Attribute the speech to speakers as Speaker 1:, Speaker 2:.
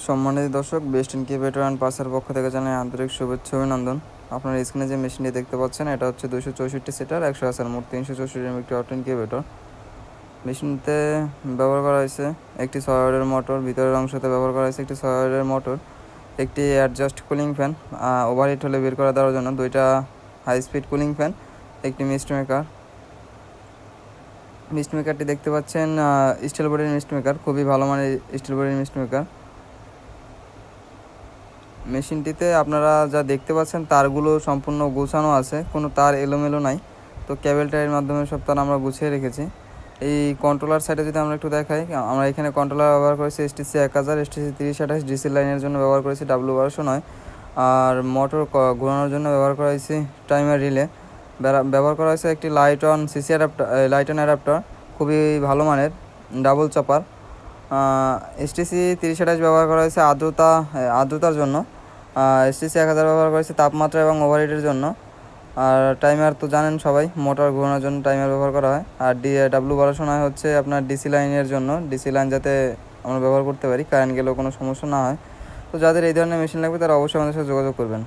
Speaker 1: সম্মানিত দর্শক, best incubator and পাসের পক্ষ থেকে জানাই আন্তরিক শুভেচ্ছা অভিনন্দন। আপনার স্ক্রিনে যে মেশিনটি দেখতে পাচ্ছেন, এটা হচ্ছে 264 সিটার 100 আসার মোট 364 একটি অটো ইনকিউবেটর। মেশিনতে ব্যবহার করা হয়েছে একটি 6 ওয়াটের মোটর, ভিতরের অংশতে ব্যবহার করা হয়েছে একটি 6 ওয়াটের মোটর, একটি অ্যাডজাস্ট কুলিং ফ্যান, ওভারহিট হলে বের করে দেওয়ার জন্য দুইটা হাই স্পিড কুলিং ফ্যান, একটি মিস্ট মেকার। মিস্ট মেকারটি দেখতে পাচ্ছেন স্টিল বডির মিস্ট মেকার, খুবই ভালো মানের স্টিল বডির মিস্ট মেকার। মেশিনটিতে আপনারা যা দেখতে পাচ্ছেন তারগুলো সম্পূর্ণ গোছানো আছে, কোনো তার এলোমেলো নাই। তো কেবল টাইয়ের মাধ্যমে সব তার আমরা গুছিয়ে রেখেছি। এই কন্ট্রোলার সাইডে যদি আমরা একটু দেখাই, আমরা এখানে কন্ট্রোলার ব্যবহার করেছি STC 1000, STC 3028, ডিসি লাইনের জন্য ব্যবহার করেছি W1209, আর মোটর ঘোরানোর জন্য ব্যবহার করা হয়েছে টাইমার রিলে। ব্যবহার করা হয়েছে একটি লাইট অন অ্যাডাপ্টার, খুবই ভালো মানের ডাবল চপার। STC 3028 ব্যবহার করা হয়েছে আর্দ্রতার জন্য, STC 1000 ব্যবহার করেছে তাপমাত্রা এবং ওভারহিটের জন্য। আর টাইমার তো জানেন সবাই, মোটর ঘোরানোর জন্য টাইমার ব্যবহার করা হয়। আর W1209 হচ্ছে আপনার ডিসি লাইনের জন্য, ডিসি লাইন যাতে আমরা ব্যবহার করতে পারি, কারেন্ট গেলেও কোনো সমস্যা না হয়। তো যাদের এই ধরনের মেশিন লাগবে তারা অবশ্যই আমাদের সাথে যোগাযোগ করবেন।